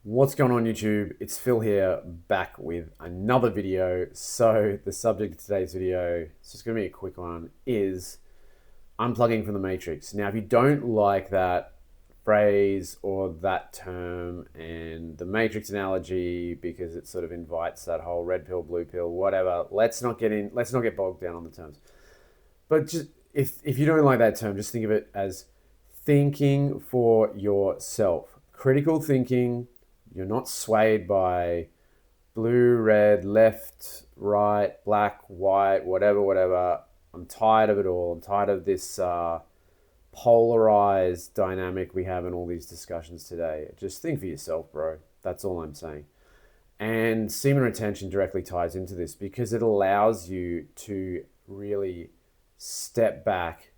What's going on YouTube? It's Phil here, back with another video. So the subject of today's video, it's just going to be a quick one, is unplugging from the matrix. Now, if you don't like that phrase or that term and the matrix analogy because it sort of invites that whole red pill, blue pill, whatever, let's not get bogged down on the terms. But just if you don't like that term, just think of it as thinking for yourself. Critical thinking. You're not swayed by blue, red, left, right, black, white, whatever. I'm tired of it all. I'm tired of this polarized dynamic we have in all these discussions today. Just think for yourself, bro. That's all I'm saying. And semen retention directly ties into this because it allows you to really step back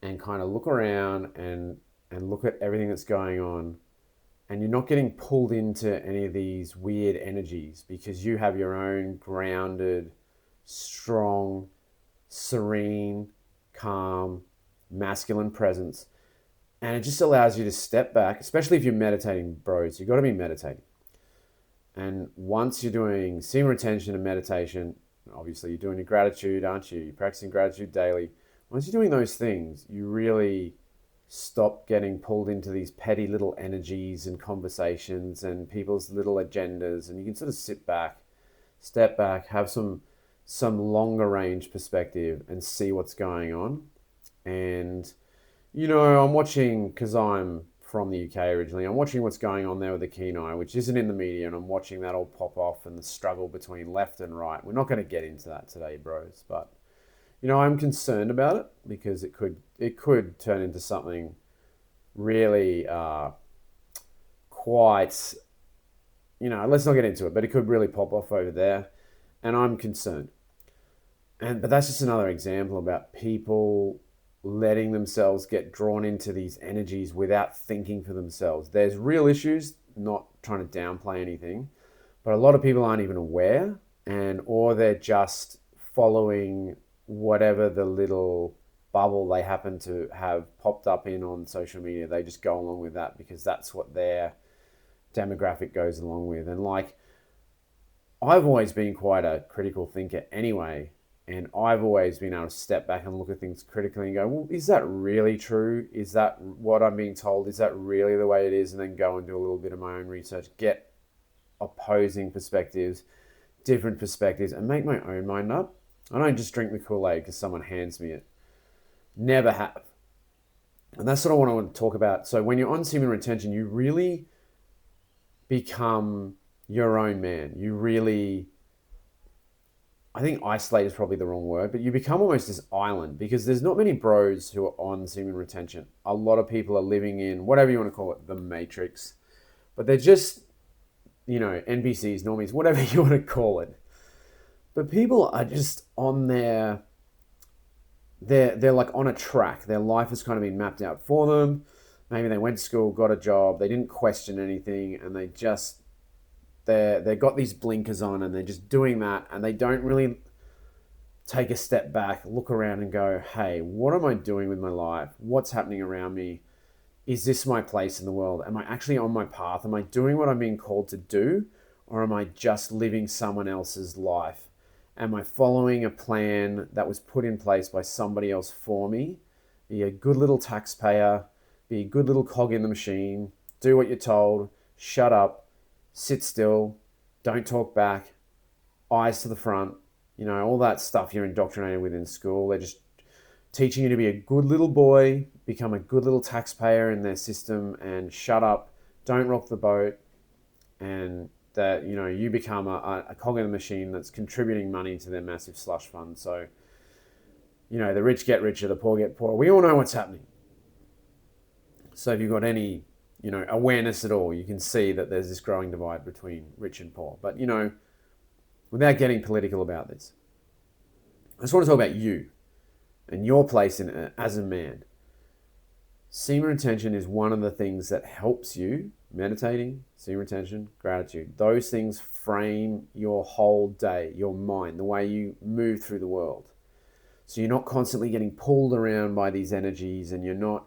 and kind of look around and look at everything that's going on, and you're not getting pulled into any of these weird energies because you have your own grounded, strong, serene, calm, masculine presence. And it just allows you to step back, especially if you're meditating, bros. You've got to be meditating. And once you're doing semen retention and meditation, obviously you're doing your gratitude, aren't you? You're practicing gratitude daily. Once you're doing those things, you really stop getting pulled into these petty little energies and conversations and people's little agendas, and you can sort of sit back, step back, have some longer range perspective and see what's going on. And I'm watching, because I'm from the UK originally, I'm watching what's going on there with the Kenai, which isn't in the media, and I'm watching that all pop off and the struggle between left and right. We're not going to get into that today, bros, but I'm concerned about it because it could turn into something really quite, let's not get into it, but it could really pop off over there, and I'm concerned. But that's just another example about people letting themselves get drawn into these energies without thinking for themselves. There's real issues, not trying to downplay anything, but a lot of people aren't even aware, or they're just following whatever the little bubble they happen to have popped up in on social media. They just go along with that because that's what their demographic goes along with. And I've always been quite a critical thinker anyway, and I've always been able to step back and look at things critically and go, well, is that really true? Is that what I'm being told? Is that really the way it is? And then go and do a little bit of my own research, get opposing perspectives, different perspectives, and make my own mind up. I don't just drink the Kool-Aid because someone hands me it. Never have. And that's what I want to talk about. So when you're on semen retention, you really become your own man. You really, I think isolate is probably the wrong word, but you become almost this island because there's not many bros who are on semen retention. A lot of people are living in, whatever you want to call it, the matrix. But they're just, NPCs, normies, whatever you want to call it. But people are just on they're like on a track. Their life has kind of been mapped out for them. Maybe they went to school, got a job, they didn't question anything, and they got these blinkers on and they're just doing that, and they don't really take a step back, look around and go, hey, what am I doing with my life? What's happening around me? Is this my place in the world? Am I actually on my path? Am I doing what I'm being called to do? Or am I just living someone else's life? Am I following a plan that was put in place by somebody else for me? Be a good little taxpayer, be a good little cog in the machine, do what you're told, shut up, sit still, don't talk back, eyes to the front, all that stuff you're indoctrinated with in school. They're just teaching you to be a good little boy, become a good little taxpayer in their system, and shut up, don't rock the boat, and that you become a cog in the machine that's contributing money to their massive slush fund. So the rich get richer, the poor get poorer. We all know what's happening. So if you've got any awareness at all, you can see that there's this growing divide between rich and poor. But without getting political about this, I just want to talk about you and your place in as a man. Semen retention is one of the things that helps you. Meditating, semen retention, gratitude. Those things frame your whole day, your mind, the way you move through the world. So you're not constantly getting pulled around by these energies, and you're not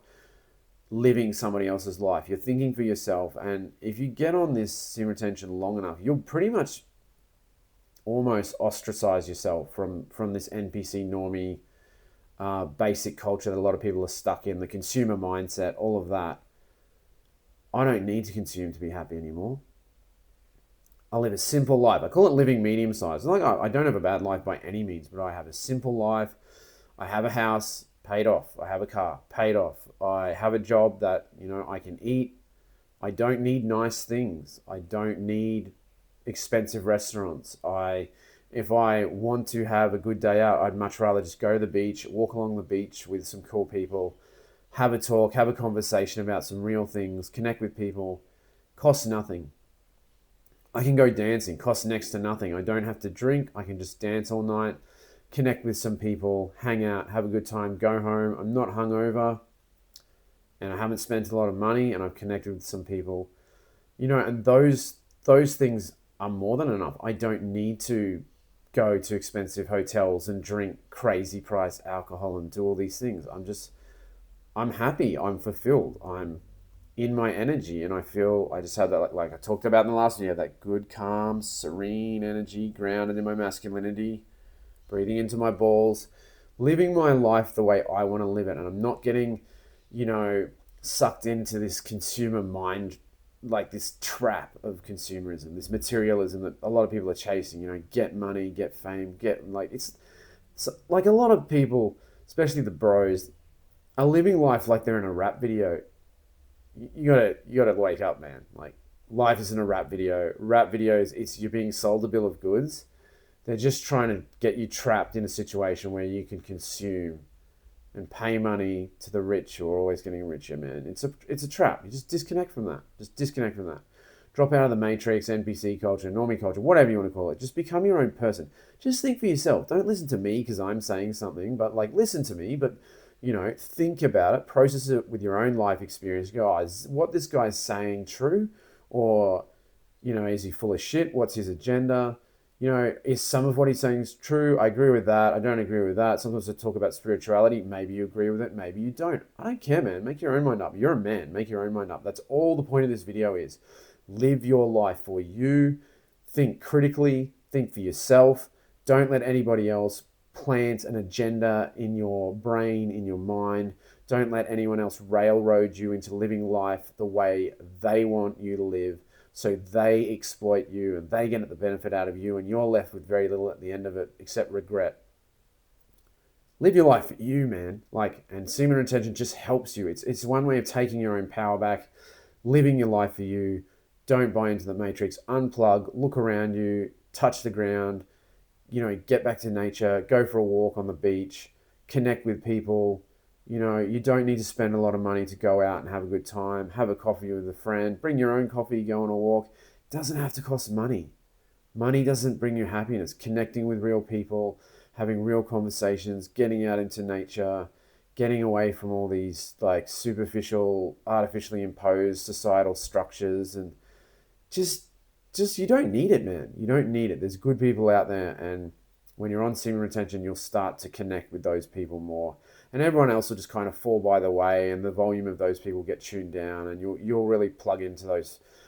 living somebody else's life. You're thinking for yourself. And if you get on this sim retention long enough, you'll pretty much almost ostracize yourself from this NPC normie basic culture that a lot of people are stuck in, the consumer mindset, all of that. I don't need to consume to be happy anymore. I live a simple life. I call it living medium size. Like I don't have a bad life by any means, but I have a simple life. I have a house paid off. I have a car paid off. I have a job that, I can eat. I don't need nice things. I don't need expensive restaurants. If I want to have a good day out, I'd much rather just go to the beach, walk along the beach with some cool people, have a talk, have a conversation about some real things, connect with people. Costs nothing. I can go dancing, costs next to nothing. I don't have to drink. I can just dance all night, connect with some people, hang out, have a good time, go home. I'm not hungover and I haven't spent a lot of money and I've connected with some people. And those things are more than enough. I don't need to go to expensive hotels and drink crazy price alcohol and do all these things. I'm happy. I'm fulfilled. I'm in my energy, and I feel I just had that, like I talked about in the last video, that good, calm, serene energy, grounded in my masculinity, breathing into my balls, living my life the way I want to live it. And I'm not getting, sucked into this consumer mind, like this trap of consumerism, this materialism that a lot of people are chasing, get money, get fame, it's like a lot of people, especially the bros, are living life like they're in a rap video. You gotta wake up, man. Like, life isn't a rap video. Rap videos, it's you're being sold a bill of goods. They're just trying to get you trapped in a situation where you can consume and pay money to the rich who are always getting richer, man. It's a trap. You just disconnect from that. Just disconnect from that. Drop out of the matrix, NPC culture, normie culture, whatever you want to call it. Just become your own person. Just think for yourself. Don't listen to me because I'm saying something, but listen to me, but think about it, process it with your own life experience. Go, is what this guy's saying true? Or, is he full of shit? What's his agenda? Is some of what he's saying is true? I agree with that. I don't agree with that. Sometimes I talk about spirituality. Maybe you agree with it. Maybe you don't. I don't care, man. Make your own mind up. You're a man. Make your own mind up. That's all the point of this video is. Live your life for you. Think critically. Think for yourself. Don't let anybody else plant an agenda in your brain, in your mind. Don't let anyone else railroad you into living life the way they want you to live, so they exploit you and they get the benefit out of you and you're left with very little at the end of it except regret. Live your life for you, man. And semen retention just helps you. It's one way of taking your own power back, living your life for you. Don't buy into the matrix. Unplug, look around you, touch the ground, get back to nature, go for a walk on the beach, connect with people. You don't need to spend a lot of money to go out and have a good time, have a coffee with a friend, bring your own coffee, go on a walk. It doesn't have to cost money. Money doesn't bring you happiness. Connecting with real people, having real conversations, getting out into nature, getting away from all these superficial, artificially imposed societal structures, and just you don't need it, man. You don't need it. There's good people out there, and when you're on semen retention, you'll start to connect with those people more, and everyone else will just kind of fall by the way, and the volume of those people get tuned down, and you'll really plug into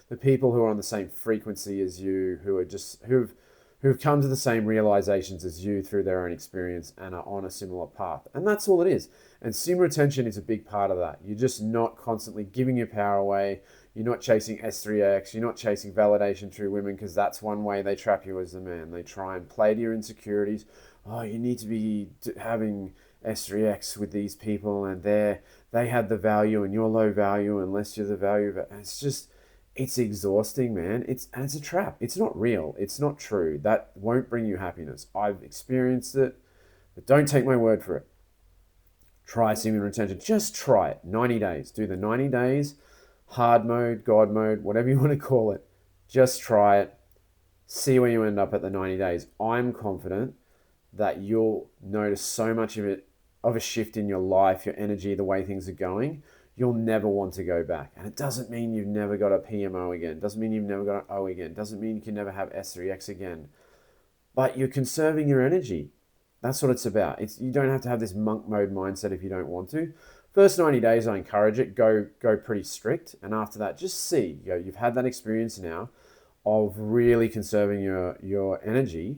the people who are on the same frequency as you, who've come to the same realizations as you through their own experience and are on a similar path. And that's all it is. And semen retention is a big part of that. You're just not constantly giving your power away. You're not chasing S3X. You're not chasing validation through women, because that's one way they trap you as a man. They try and play to your insecurities. Oh, you need to be having S3X with these people, and they had the value and you're low value unless you're the value. But it's exhausting, man. It's a trap. It's not real. It's not true. That won't bring you happiness. I've experienced it, but don't take my word for it. Try semen retention. Just try it. 90 days. Do the 90 days, hard mode, God mode, whatever you want to call it. Just try it. See where you end up at the 90 days. I'm confident that you'll notice so much of a shift in your life, your energy, the way things are going. You'll never want to go back. And it doesn't mean you've never got a PMO again. It doesn't mean you've never got an O again. It doesn't mean you can never have S3X again. But you're conserving your energy. That's what it's about. You don't have to have this monk mode mindset if you don't want to. First 90 days, I encourage it. Go pretty strict, and after that, just see. You've had that experience now of really conserving your energy.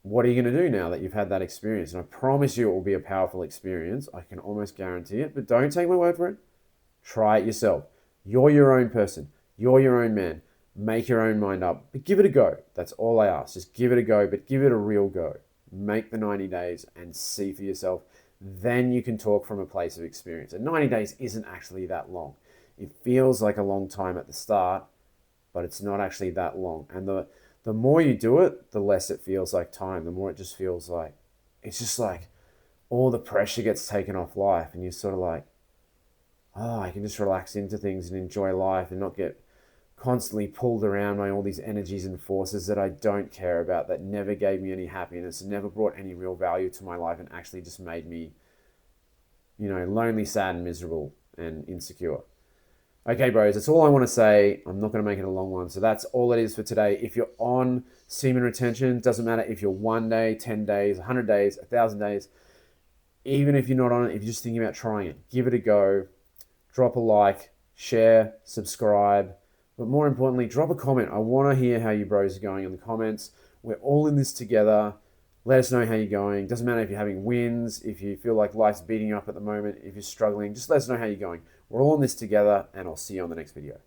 What are you going to do now that you've had that experience? And I promise you, it will be a powerful experience. I can almost guarantee it. But don't take my word for it. Try it yourself. You're your own person. You're your own man. Make your own mind up, but give it a go. That's all I ask. Just give it a go, but give it a real go. Make the 90 days and see for yourself. Then you can talk from a place of experience. And 90 days isn't actually that long. It feels like a long time at the start, but it's not actually that long. And the more you do it, the less it feels like time. The more it just feels like, it's just like all the pressure gets taken off life, and you're sort of like, oh, I can just relax into things and enjoy life and not get constantly pulled around by all these energies and forces that I don't care about, that never gave me any happiness and never brought any real value to my life, and actually just made me, lonely, sad, and miserable and insecure. Okay, bros, that's all I want to say. I'm not going to make it a long one. So that's all it is for today. If you're on semen retention, doesn't matter if you're 1 day, 10 days, 100 days, 1,000 days, even if you're not on it, if you're just thinking about trying it, give it a go. Drop a like, share, subscribe. But more importantly, drop a comment. I want to hear how you bros are going in the comments. We're all in this together. Let us know how you're going. Doesn't matter if you're having wins, if you feel like life's beating you up at the moment, if you're struggling, just let us know how you're going. We're all in this together, and I'll see you on the next video.